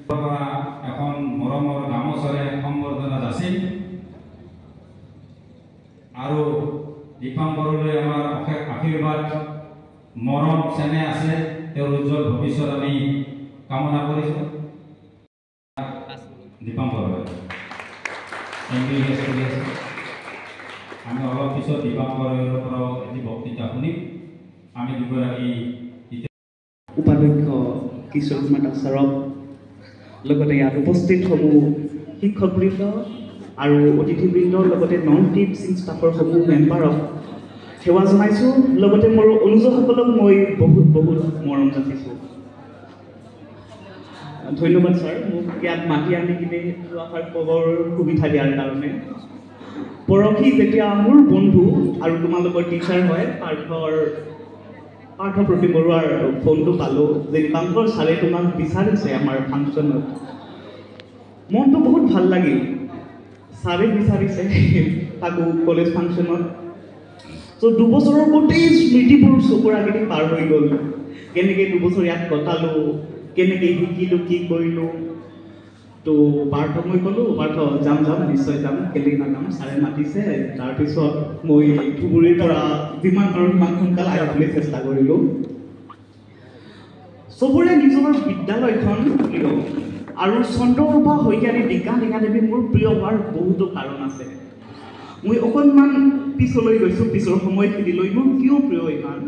এখন মৰমৰ গামোচাৰে সম্বৰ্ধনা যাচিল আৰু দীপাংকৰলৈ আমাৰ অশেষ আশীৰ্বাদ মৰম চেনেহ আছে তেওঁৰ উজ্জ্বল ভৱিষ্যত আমি কামনা কৰিছোঁ দীপাংকৰলৈ আমি অলপ পিছত দীপাংকৰৰ পৰাও এটি বক্তৃতা শুনিম আমি দুগৰাকী উপাধ্যক্ষ কিশোৰ কুমাৰ দাস ছাৰক লগতে ইয়াত উপস্থিত সমূহ শিক্ষকবৃন্দ আৰু অতিথিবৃন্দৰ লগতে নন টিচিং ষ্টাফৰ সমূহ মেম্বাৰক সেৱা জনাইছোঁ লগতে মোৰ অনুজসকলক মই বহুত বহুত মৰম যাচিছোঁ ধন্যবাদ ছাৰ মোক ইয়াত মাতি আনি কিনে দুআষাৰ ক'বৰ সুবিধা দিয়াৰ কাৰণে পৰহি যেতিয়া মোৰ বন্ধু আৰু তোমালোকৰ টিচাৰ হয় পাৰ্থ প্ৰতি বৰুৱাৰ ফোনটো পালোঁ যে দীপাংকৰ ছাৰে তোমাক বিচাৰিছে আমাৰ ফাংচনত মনটো বহুত ভাল লাগিল ছাৰে বিচাৰিছে তাকো কলেজ ফাংচনত ত' দুবছৰৰ গোটেই স্মৃতিবোৰ চকুৰ আগেদি পাৰ হৈ গ'ল কেনেকৈ দুবছৰ ইয়াত কটালোঁ কেনেকৈ শিকিলোঁ কি কৰিলোঁ তো পাৰ্থক মই ক'লোঁ পাৰ্থ যাম নিশ্চয় যাম কেলেই নাযাম ছাৰে মাতিছে তাৰপিছত মই ধুবুৰীৰ পৰা যিমান পাৰোঁ সিমান সোনকালে আহিবলৈ চেষ্টা কৰিলোঁ চবৰে নিজৰ বিদ্যালয়খন প্ৰিয় আৰু চন্দ্ৰপ্ৰভা শইকীয়ানী বিজ্ঞান একাডেমী মোৰ প্ৰিয় হোৱাৰ বহুতো কাৰণ আছে মই অকণমান পিছলৈ গৈছোঁ পিছৰ সময়খিনিলৈ মোৰ কিয় প্ৰিয় ইমান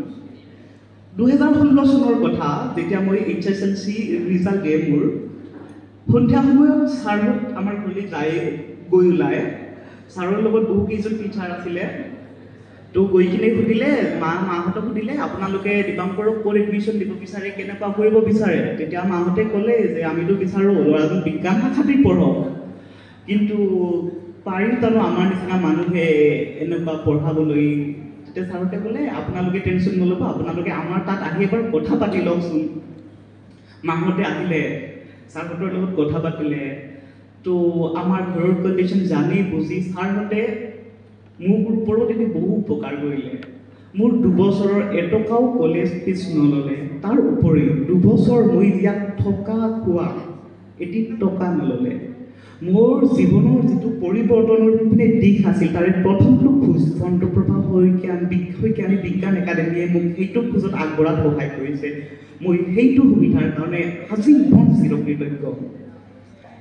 2016 চনৰ কথা যেতিয়া মই HSLC ৰিজাল্ট দিয়ে মোৰ সন্ধিয়া সময়ত ছাৰহঁত আমাৰ ঘৰলৈ গৈ ওলাই ছাৰৰ লগত বহুকেইজন টিচাৰ আছিলে তো গৈ কিনে সুধিলে মাহঁতক সুধিলে আপোনালোকে দীপাংকৰক ক'ত এডমিশ্যন দিব বিচাৰে কেনেকুৱা কৰিব বিচাৰে তেতিয়া মাহঁতে ক'লে যে আমিতো বিচাৰোঁ ল'ৰাজন বিজ্ঞান শাখাতেই পঢ়ক কিন্তু পাৰিম জানো আমাৰ নিচিনা মানুহে এনেকুৱা পঢ়াবলৈ তেতিয়া ছাৰহঁতে ক'লে আপোনালোকে টেনশ্যন নল'ব আপোনালোকে আমাৰ তাত আহি এবাৰ কথা পাতি লওকচোন মাহঁতে আহিলে ছাৰহঁতৰ লগত কথা পাতিলে তো আমাৰ ঘৰৰ কণ্ডিশ্যন জানি বুজি ছাৰহঁতে মোৰ ওপৰত এটি বহু উপকাৰ কৰিলে মোৰ দুবছৰৰ এটকাও কলেজ ফিজ নল'লে তাৰ উপৰি দুবছৰ মই ইয়াত থকা খোৱা এটি টকা নল'লে মোৰ জীৱনৰ যিটো পৰিৱৰ্তনৰ মানে দিশ আছিল তাৰে প্ৰথমটো খোজ চন্দ্ৰপ্ৰভা শইকীয়ানী বিজ্ঞান একাডেমীয়ে মোক সেইটো খোজত আগবঢ়াত সহায় কৰিছে মই সেইটো সুবিধাৰ কাৰণে আজীৱন চিৰকৃতজ্ঞ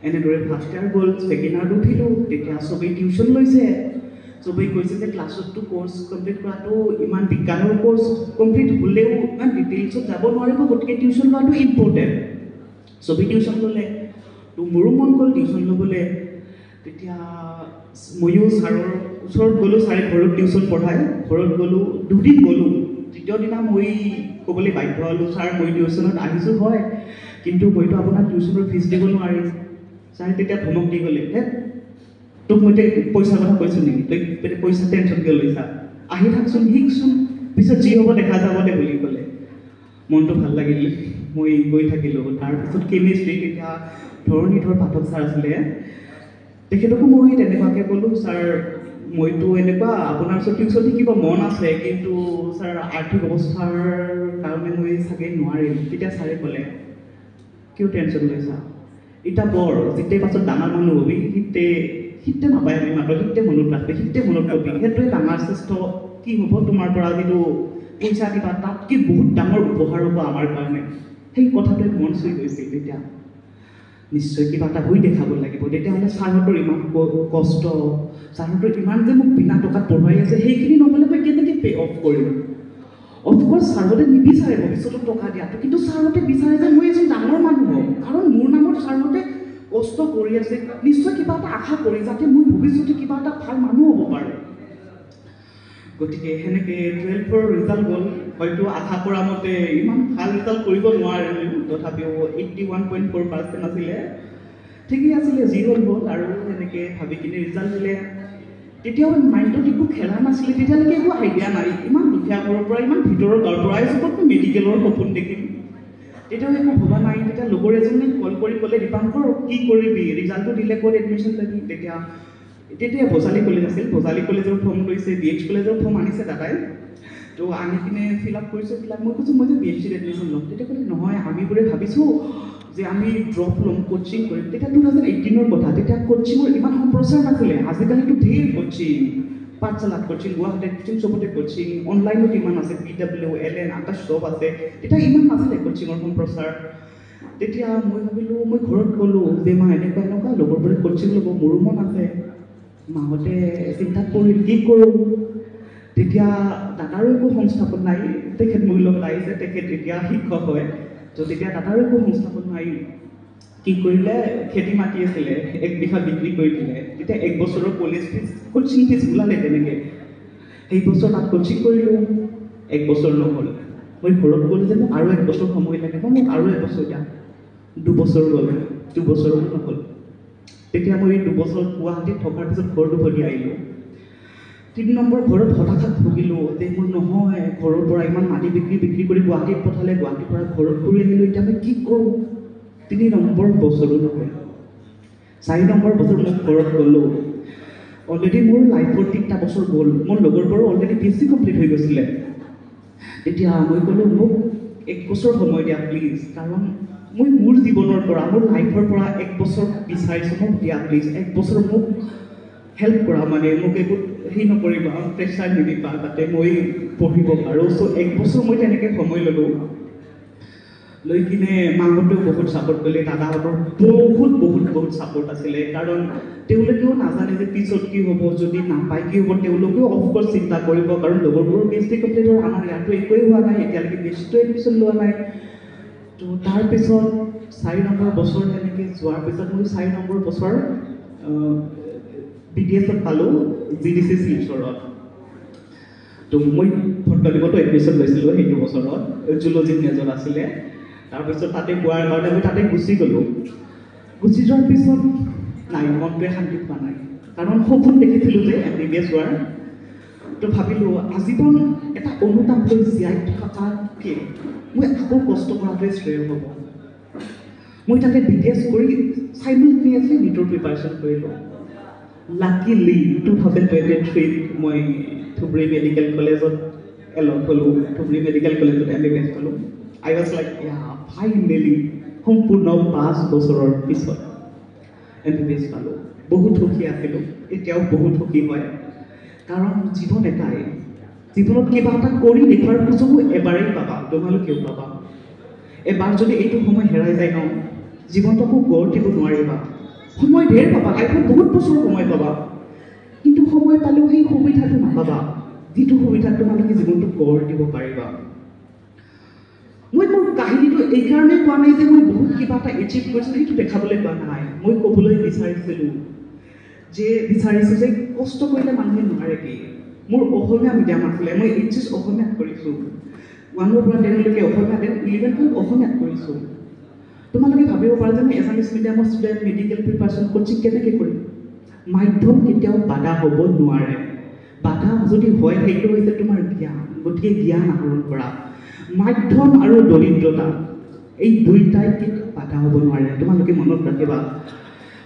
এনেদৰে ফাৰ্ষ্ট ইয়াৰ গ'ল ছেকেণ্ড ইয়াৰত উঠিলোঁ তেতিয়া চবেই টিউশ্যন লৈছে চবেই কৈছে যে ক্লাছতটো কোৰ্চ কমপ্লিট কৰাটো ইমান বিজ্ঞানৰ কোৰ্চ কমপ্লিট হ'লেও ইমান ডিটেইলছত যাব নোৱাৰিব গতিকে টিউশ্যন লোৱাটো ইম্পৰ্টেণ্ট চবেই টিউশ্যন ল'লে তো মোৰো মন গ'ল টিউশ্যন ল'বলৈ তেতিয়া ময়ো ছাৰৰ ওচৰত গ'লোঁ ছাৰে ঘৰত টিউশ্যন পঢ়ায় ঘৰত গ'লোঁ দুদিন গ'লোঁ তৃতীয় দিনা মই ক'বলৈ বাধ্য হ'লোঁ ছাৰ মই টিউশ্যনত আহিছোঁ হয় কিন্তু মইতো আপোনাৰ টিউশ্যনৰ ফিজ দিব নোৱাৰিম ছাৰে তেতিয়া ধমক দি গ'লে তোক মই পইচাৰ কথা কৈছোঁ নেকি তই পইচা টেনশ্যন কিয় লৈছা আহি থাকচোন শিকচোন পিছত যি হ'ব দেখা যাব দে বুলি ক'লে মনটো ভাল লাগিল মই গৈ থাকিলোঁ তাৰপিছত কেমিষ্ট্ৰি তেতিয়া ধৰণীধৰ পাঠক ছাৰ আছিলে তেখেতকো মই তেনেকুৱাকৈ ক'লোঁ ছাৰ মইতো এনেকুৱা আপোনাৰ ওচৰত টিউশ্যন শিকিব মন আছে কিন্তু ছাৰ আৰ্থিক অৱস্থাৰ কাৰণে মই চাগে নোৱাৰিম তেতিয়া ছাৰে ক'লে কিয় টেনশ্যন লৈছা এতিয়া বৰ যেতিয়াই পাছত ডাঙৰ মানুহ হ'বি সিতে নাপায় আমি মাত্ৰ সিতে মনত ৰাখবি সিতে মনত ৰাখবি সেইটোৱে ডাঙৰ শ্ৰেষ্ঠ কি হ'ব তোমাৰ পৰা যিটো পইচা দিবা তাতকৈ বহুত ডাঙৰ উপহাৰ হ'ব আমাৰ কাৰণে সেই কথাটোৱে মন চুই গৈছিল তেতিয়া নিশ্চয় কিবা এটা হৈ দেখাব লাগিব তেতিয়াহ'লে ছাৰহঁতৰ ইমান কষ্ট ছাৰহঁতৰ ইমান যে মোক বিনা টকাত পঢ়ুৱাই আছে সেইখিনি নহ'লে মই কেনেকৈ পে' অফ কৰিম অফক'ৰ্চ ছাৰহঁতে নিবিচাৰে ভৱিষ্যতত টকা দিয়াটো কিন্তু ছাৰহঁতে বিচাৰে যে মই এজন ডাঙৰ মানুহ হওঁ কাৰণ মোৰ নামত ছাৰহঁতে কষ্ট কৰি আছে নিশ্চয় কিবা এটা আশা কৰি যাতে মই ভৱিষ্যতে কিবা এটা ভাল মানুহ হ'ব পাৰোঁ গতিকে সেনেকৈ 12ৰ ৰিজাল্ট গ'ল হয়তো আশা কৰা মতে ইমান ভাল ৰিজাল্ট কৰিব নোৱাৰিলোঁ তথাপিও 81.4% আছিলে ঠিকেই আছিলে যি হ'ল আৰু সেনেকৈ ভাবি কিনে ৰিজাল্ট দিলে তেতিয়াও মাইণ্ডত একো খেলা নাছিলে তেতিয়ালৈকে একো আইডিয়া নাই ইমান দুখীয়া ঘৰৰ পৰা ইমান ভিতৰৰ গাঁৱৰ পৰা চবত মই মেডিকেলৰ সপোন দেখিম তেতিয়াও একো ভবা নাই তেতিয়া লগৰ এজনে কল কৰি ক'লে দীপাংকৰ কি কৰিবি ৰিজাল্টটো দিলে ক'ত এডমিশ্যন ল'বি তেতিয়া ভজালী কলেজ আছিল ভজালী কলেজৰ ফৰ্ম লৈছে BH কলেজৰ ফৰ্ম আনিছে দাদাই তো আনি কিনে ফিল আপ কৰিছোঁ মই কৈছোঁ মই যে BHCত এডমিশ্যন ল'ম তেতিয়া ক'লে নহয় আমিবোৰে ভাবিছোঁ যে আমি ড্ৰপ ল'ম কোচিং কৰিম তেতিয়া 2018ৰ কথা তেতিয়া কোচিঙৰ ইমান সম্প্ৰচাৰ নাছিলে আজিকালিতো ঢেৰ কোচিং পাঠশালাত কোচিং গুৱাহাটীত কোচিং চবতে কোচিং অনলাইনত ইমান আছে PWLN আটা চব আছে তেতিয়া ইমান নাছিলে কোচিঙৰ সম্প্ৰচাৰ তেতিয়া মই ভাবিলোঁ মই ঘৰত ক'লোঁ যে মা এনেকুৱা লগৰবোৰে কোচিং ল'ব মোৰো মন আছে মাহঁতে চিন্তাত পৰিল কি কৰোঁ তেতিয়া দাদাৰো একো সংস্থাপন নাই তেখেত মোৰ লগত আহিছে তেখেত এতিয়া শিক্ষক হয় তো তেতিয়া দাদাৰো একো সংস্থাপন নাই কি কৰিলে খেতি মাটি আছিলে 1 বিঘা বিক্ৰী কৰি দিলে তেতিয়া 1 বছৰৰ কলেজ ফিজ কোচিং ফিজ ওলালে তেনেকৈ সেই বছৰ তাত কোচিং কৰিলোঁ 1 বছৰ নহ'ল মই ঘৰত ক'লোঁ যে মোক আৰু 1 বছৰ সময় লাগিব মোক আৰু 1 বছৰ দিয়া 2 বছৰ গ'ল 2 বছৰো নহ'ল তেতিয়া মই 2 বছৰ গুৱাহাটীত থকাৰ পিছত ঘৰটো ভৰি আহিলোঁ 3 নম্বৰ ঘৰত হঠাৎ ভুগিলোঁ যে মোৰ নহয় ঘৰৰ পৰা ইমান মাটি বিক্ৰী কৰি গুৱাহাটীত পঠালে গুৱাহাটীৰ পৰা ঘৰত ঘূৰি আহিলোঁ এতিয়া মই কি কৰোঁ 3 নম্বৰ বছৰো নহ'ল 4 নম্বৰ বছৰ মই ঘৰত গ'লোঁ অলৰেডি মোৰ লাইফৰ 3টা বছৰ গ'ল মোৰ লগৰবোৰৰ অলৰেডি PhD কমপ্লিট হৈ গৈছিলে তেতিয়া মই ক'লোঁ মোক 1 বছৰ সময় দিয়া প্লিজ কাৰণ মই মোৰ জীৱনৰ পৰা মোৰ লাইফৰ পৰা 1 বছৰ বিচাৰিছোঁ মোক দিয়া প্লিজ 1 বছৰ মোক হেল্প কৰা মানে মোক একো সেই নকৰিবা প্ৰেছাৰ নিদিবা তাতে মই পঢ়িব পাৰোঁ চ' 1 বছৰ মই তেনেকৈ সময় ল'লোঁ লৈ কিনে মাহঁতেও বহুত ছাপোৰ্ট কৰিলে দাদাহঁতৰ বহুত ছাপোৰ্ট আছিলে কাৰণ তেওঁলোকেও নাজানে যে পিছত কি হ'ব যদি নাপায় কি হ'ব তেওঁলোকেও অফক'ৰ্চ চিন্তা কৰিব কাৰণ লগৰবোৰৰ PhD কমপ্লিট হ'ল আমাৰ ইয়াতো একোৱেই হোৱা নাই এতিয়ালৈকে বেছিটো এডমিশ্যন লোৱা নাই তো তাৰপিছত 4 নম্বৰ বছৰ তেনেকৈ যোৱাৰ পিছত মই 4 নম্বৰ বছৰ BDSত পালোঁ GDC শিলচৰত তো মই ভট্টদেৱতো এডমিশ্যন লৈছিলোঁ সেইটো বছৰত জুলজি মেজৰ আছিলে তাৰপিছত তাতে পোৱাৰ কাৰণে মই তাতে গুচি গ'লোঁ গুচি যোৱাৰ পিছত নাই মনটোৱে শান্তি পোৱা নাই কাৰণ সপোন দেখিছিলোঁ যে MBBS হোৱাৰ তো ভাবিলোঁ আজীৱন এটা অনুতাপ লৈ জীয়াই থকাতকৈ মই আকৌ কষ্ট কৰাটোৱে শ্ৰেয় হ'ব মই তাতে BDS কৰি চাইমেলটেনিয়াছলি নীটৰ প্ৰিপাৰেশ্যন কৰিলোঁ লাকিলি 2023 মই ধুবুৰী মেডিকেল কলেজত এলট হ'লোঁ ধুবুৰী মেডিকেল কলেজত MBBS হ'লোঁ I was like, yeah, finally, সম্পূৰ্ণ 5 বছৰৰ পিছত MBBS পালোঁ বহুত সুখী আছিলোঁ এতিয়াও বহুত সুখী হয় কাৰণ জীৱন এটাই জীৱনত কিবা এটা কৰি দেখুৱাৰ সুযোগো এবাৰেই পাবা তোমালোকেও পাবা এবাৰ যদি এইটো সময় হেৰাই যায় ন জীৱনটোকো গঢ় দিব নোৱাৰিবা সময় ঢেৰ পাবা লাইফত বহুত বছৰ সময় পাবা কিন্তু সময় পালেও সেই সুবিধাটো নাপাবা যিটো সুবিধা তোমালোকে জীৱনটোক গঢ় দিব পাৰিবা মই মোৰ কাহিনীটো এইকাৰণে কোৱা নাই যে মই বহুত কিবা এটা এচিভ কৰিছোঁ সেইটো দেখাবলৈ কোৱা নাই মই ক'বলৈ বিচাৰিছোঁ যে কষ্ট কৰিলে মানুহে নোৱাৰে কি মোৰ অসমীয়া মিডিয়াম আছিলে মই HS অসমীয়াত কৰিছোঁ 1ৰ পৰা 10লৈকে অসমীয়া 11 12 অসমীয়াত কৰিছোঁ তোমালোকে ভাবিব পাৰা যে মই এছামিছ মিডিয়ামৰ ষ্টুডেণ্ট মেডিকেল প্ৰিপাৰেশ্যন কোচিং কেনেকৈ কৰিম মাধ্যম কেতিয়াও বাধা হ'ব নোৱাৰে বাধা যদি হয় সেইটো হৈছে তোমাৰ জ্ঞান গতিকে জ্ঞান আহৰণ কৰা মাধ্যম আৰু দৰিদ্ৰতা এই দুইটাই বাধা হ'ব নোৱাৰে তোমালোকে মনত ৰাখিবা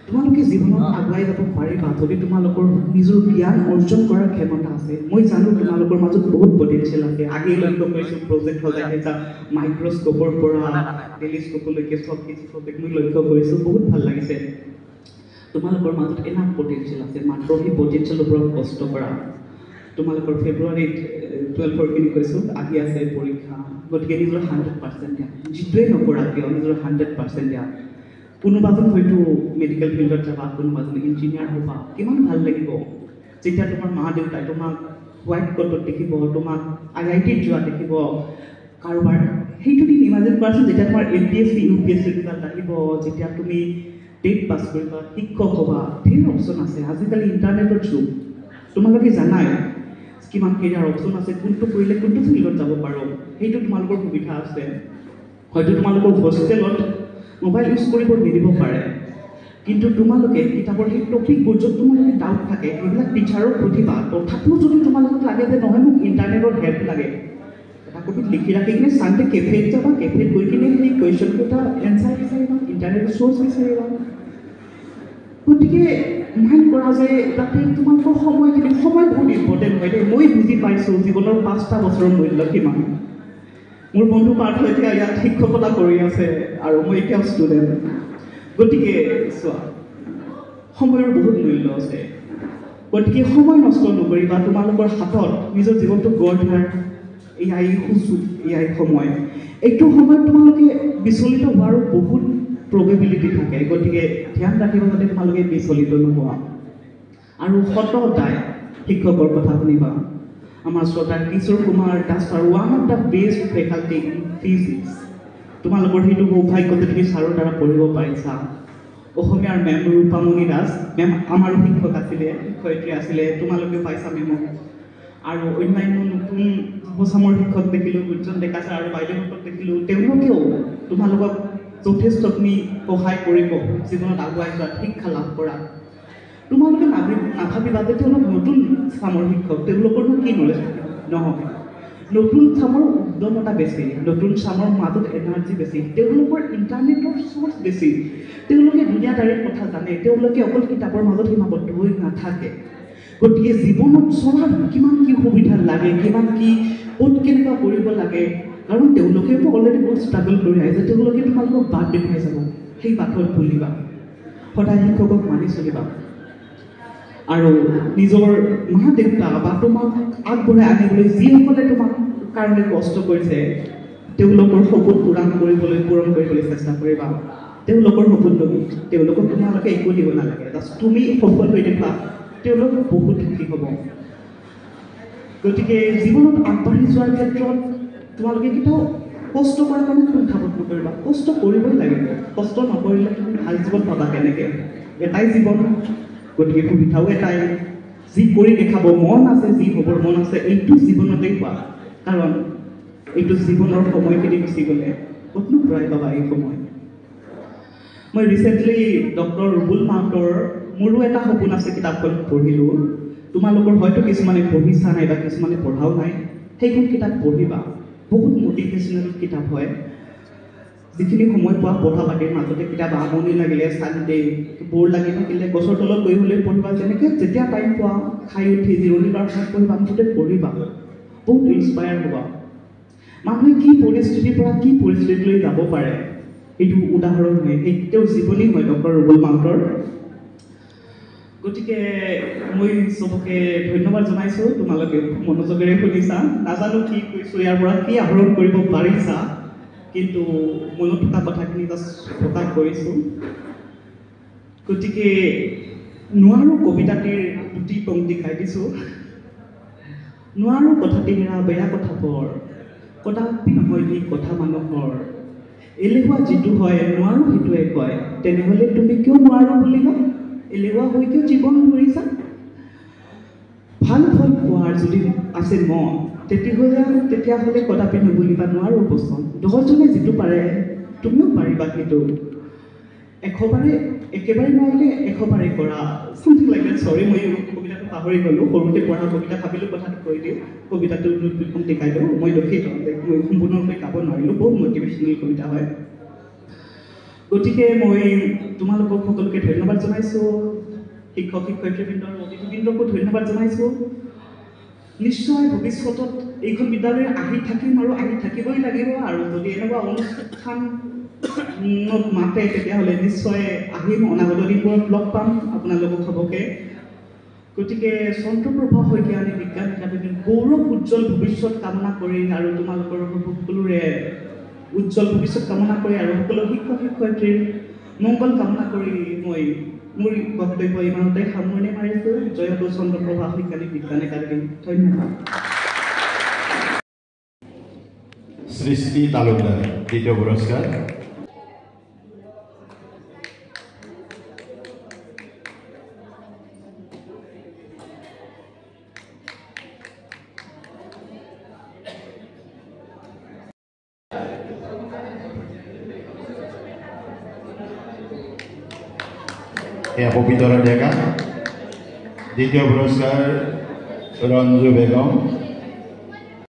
তোমালোকে জীৱনত আগুৱাই যাব পাৰিবা যদি তোমালোকৰ নিজৰ জ্ঞান অৰ্জন কৰাৰ ক্ষমতা আছে মই জানো তোমালোকৰ মাজত বহুত পটেনচিয়েল আছে আগেয়ে লক্ষ্য কৰিছোঁ প্ৰজেক্ট সজাই এটা মাইক্ৰস্কোপৰ পৰা টেলিস্কোপলৈকে চব কিছু প্ৰজেক্ট মই লক্ষ্য কৰিছোঁ বহুত ভাল লাগিছে তোমালোকৰ মাজত এনাফ পটেনচিয়েল আছে মাত্ৰ সেই পটেনচিয়েলৰ ওপৰত কষ্ট কৰা তোমালোকৰ ফেব্ৰুৱাৰীত 12ৰ কৈছোঁ আহি আছে পৰীক্ষা গতিকে নিজৰ 100% দিয়া যিটোৱে নকৰা কিয় নিজৰ 100% দিয়া কোনোবাজন হয়তো মেডিকেল ফিল্ডত যাবা কোনোবাজন ইঞ্জিনিয়াৰ হ'বা কিমান ভাল লাগিব যেতিয়া তোমাৰ মা দেউতাই তোমাক হোৱাইট কটত দেখিব তোমাক IITত যোৱা দেখিব কাৰোবাৰ সেইটো দিন ইমাজিন কৰাচোন যেতিয়া তোমাৰ APSC UPSC ৰিজাল্ট আহিব যেতিয়া তুমি টেট পাছ কৰিবা শিক্ষক হ'বা ঢেৰ অপশ্যন আছে আজিকালি ইণ্টাৰনেটৰ যুগ তোমালোকে জানাই কিমান কেৰিয়াৰ অপশ্যন আছে কোনটো কৰিলে কোনটো ফিল্ডত যাব পাৰোঁ সেইটো তোমালোকৰ সুবিধা আছে হয়তো তোমালোকৰ হোষ্টেলত মোবাইল ইউজ কৰিব নিদিব পাৰে কিন্তু তোমালোকে কিতাপৰ সেই টপিকবোৰ য'ত তোমালোকে ডাউট থাকে সেইবিলাক টিচাৰক সুধিবা তথাপিও যদি তোমালোকক লাগে যে নহয় মোক ইণ্টাৰনেটৰ হেল্প লাগে এটা কপিত লিখি ৰাখি কিনে চানডে কেফেত যাবা কেফেত গৈ কিনে সেই কুৱেশ্যন কেইটা এনচাৰ বিচাৰিবা ইণ্টাৰনেটৰ চ'ৰ্চ বিচাৰিবা গতিকে মাইণ্ড কৰা যে তাতে তোমালোকৰ সময়খিনি সময় বহুত ইম্পৰ্টেণ্ট হয় দেই মই বুজি পাইছোঁ জীৱনৰ 5টা বছৰৰ মূল্য কিমান মোৰ বন্ধু পাৰ্থ এতিয়া ইয়াত শিক্ষকতা কৰি আছে আৰু মই এতিয়াও ষ্টুডেণ্ট। গতিকে চোৱা, সময়ৰ বহুত মূল্য আছে। গতিকে সময় নষ্ট নকৰিবা। তোমালোকৰ হাতত নিজৰ জীৱনটো গঢ় দিয়াৰ এয়াই সুযোগ, এয়াই সময়। এইটো সময়ত তোমালোকে বিচলিত হোৱাৰো বহুত প্ৰবেবিলিটি থাকে। গতিকে ধ্যান ৰাখিব যাতে তোমালোকে বিচলিত নোহোৱা। আৰু সদায় শিক্ষকৰ কথা শুনিবা। আমাৰ শ্ৰোতা Kishore Kumar Das sir, one of the best faculty in physics. তোমালোকৰ সেইটো সৌভাগ্যতে তুমি ছাৰৰ দ্বাৰা পঢ়িব পাৰিছা। অসমীয়াৰ মেম ৰূপামণি দাস মেম আমাৰো শিক্ষক আছিলে, শিক্ষয়িত্ৰী আছিলে, তোমালোকে পাইছা মেমক। আৰু অন্যান্য নতুন যুৱচামৰ শিক্ষক দেখিলোঁ, গুঞ্জন ডেকা ছাৰ আৰু বাইদেউহঁতক দেখিলোঁ। তেওঁলোকেও তোমালোকক যথেষ্টখিনি সহায় কৰিব জীৱনত আগুৱাই যোৱাত, শিক্ষা লাভ কৰাত। তোমালোকে নাভাবিবা যে তেওঁলোক নতুন চামৰ শিক্ষক, তেওঁলোকৰনো কি নলেজ নহয়। নতুন চামৰ উদ্যমতা বেছি, নতুন চামৰ মাজত এনাৰ্জি বেছি, তেওঁলোকৰ ইণ্টাৰনেটৰ চ'ৰ্চ বেছি, তেওঁলোকে দুনিয়াদাৰীৰ কথা জানে, তেওঁলোকে অকল কিতাপৰ মাজত সীমাবদ্ধ হৈ নাথাকে। গতিকে জীৱনত চলাত কিমান কি সুবিধা লাগে, কিমান কি ক'ত কেনেকুৱা কৰিব লাগে, কাৰণ তেওঁলোকেতো অলৰেডি বহুত ষ্ট্ৰাগল কৰি আহিছে। তেওঁলোকে তোমালোকক বাট দেখুৱাই যাব, সেই বাটত ভুলিবা। সদায় শিক্ষকক মানি চলিবা আৰু নিজৰ মা দেউতা বা তোমাক আগবঢ়াই আনিবলৈ যিসকলে তোমাক কাৰণে কষ্ট কৰিছে, তেওঁলোকৰ সপোন পূৰণ কৰিবলৈ চেষ্টা কৰিবা। তেওঁলোকৰ সপোন তুমি, তেওঁলোকক তোমালোকে একো দিব নালাগে, জাষ্ট তুমি সফল হৈ দেখুৱা, তেওঁলোক বহুত সুখী হ'ব। গতিকে জীৱনত আগবাঢ়ি যোৱাৰ ক্ষেত্ৰত তোমালোকে কেতিয়াও কষ্ট কৰাৰ কাৰণে কুণ্ঠাবোধ নকৰিবা। কষ্ট কৰিবই লাগিব, কষ্ট নকৰিলে তুমি ভাল জীৱন পাবা কেনেকৈ? এটাই জীৱন, গতিকে সুবিধাও এটাই। যি কৰি দেখাব মন আছে, যি হ'বৰ মন আছে, এইটো জীৱনতেই পোৱা। কাৰণ এইটো জীৱনৰ সময়খিনি গুচি গ'লে ক'তনো ঘূৰাই পাবা এই সময়। মই ৰিচেণ্টলি ডক্টৰ ৰুবুল মাউতৰ মোৰো এটা সপোন আছে কিতাপখন পঢ়িলোঁ। তোমালোকৰ হয়তো কিছুমানে পঢ়িছা নাই বা কিছুমানে পঢ়াও নাই, সেইখন কিতাপ পঢ়িবা। বহুত মটিভেশ্যনেল কিতাপ হয়। যিখিনি সময় পোৱা পঢ়া পাতিৰ মাজতে, কিতাপ আমনি লাগিলে, চানডে বৰ লাগি থাকিলে গছৰ তলত গৈ হ'লে পঢ়িবা। যেনেকৈ যেতিয়া টাইম পোৱা খাই উঠি জিৰণি লোৱাৰ সময়ত পঢ়িবা, মুঠতে পঢ়িবা। বহুত ইনস্পায়াৰ হ'বা। মানুহে কি পৰিস্থিতিৰ পৰা কি পৰিস্থিতিলৈ যাব পাৰে সেইটো উদাহৰণ হয়, সেই তেওঁৰ জীৱনী হয় ডক্টৰ ৰুবুল মাউতৰ। গতিকে মই চবকে ধন্যবাদ জনাইছোঁ, তোমালোকে মনোযোগেৰে শুনিছা। নাজানো কি কৈছোঁ, ইয়াৰ পৰা কি আহৰণ কৰিব পাৰিছা, কিন্তু মনত থকা কথাখিনি জাষ্ট প্ৰকাশ কৰিছোঁ। গতিকে নোৱাৰো কবিতাটিৰ দুটি পংক্তি গাই দিছোঁ। নোৱাৰো কথাটি হেৰা বেয়া কথা বৰ, কদাপি নহয় সি কথা মানুহৰ। এলেহুৱা যিটো হয় নোৱাৰো সেইটোৱে কয়, তেনেহ'লে তুমি কিয় নোৱাৰো বুলিবা? এলেহুৱা হৈ কিয় জীৱন ধৰিছা? ভাল ফল পোৱাৰ যদি আছে মন, তেতিয়াহ'লে কদাপি নুবুলিবা নোৱাৰো বচন। দহজনে যিটো পাৰে তুমিও পাৰিবা সেইটো। একেবাৰে নোৱাৰিলে 100বাৰে কৰা। Something like that. চৰি, মই কবিতাটো পাহৰি গ'লোঁ। সৰুতে পঢ়া কবিতা ভাবিলোঁ কথাটো কৈ দিওঁ, কবিতাটো দেখাই দিওঁ। মই দুখিত, মই সম্পূৰ্ণৰূপে গাব নোৱাৰিলোঁ। বহুত মটিভেশ্যনেল কবিতা হয়। গতিকে মই তোমালোকক সকলোকে ধন্যবাদ জনাইছোঁ। শিক্ষক শিক্ষয়িত্ৰীবৃন্দ আৰু অতিথিবৃন্দকো ধন্যবাদ জনাইছোঁ। নিশ্চয় ভৱিষ্যতত এইখন বিদ্যালয়ে আহি থাকিম আৰু আহি থাকিবই লাগিব। আৰু যদি এনেকুৱা অনুষ্ঠানত মাতে তেতিয়াহ'লে নিশ্চয় আহিম। অনাগত দিনবোৰত লগ পাম আপোনালোকক সবকে। গতিকে চন্দ্ৰপ্ৰভা শইকীয়ানী বিজ্ঞান একাডেমীৰ গৌৰৱ উজ্জ্বল ভৱিষ্যত কামনা কৰি আৰু তোমালোকৰ সকলোৰে উজ্জ্বল ভৱিষ্যত কামনা কৰি আৰু সকলো শিক্ষক শিক্ষয়িত্ৰীৰ মংগল কামনা কৰি মই মোৰ বক্তব্য ইমানতে সামৰণি মাৰিছোঁ। জয়তো চন্দ্ৰপ্ৰভা শইকীয়ানী বিজ্ঞান একাডেমী। ধন্যবাদ। সৃষ্টি তালুকদাৰ দ্বিতীয় পুৰস্কাৰ। পবিতৰা ডেকা। দ্বিতীয় পুৰস্কাৰ ৰঞ্জু বেগম।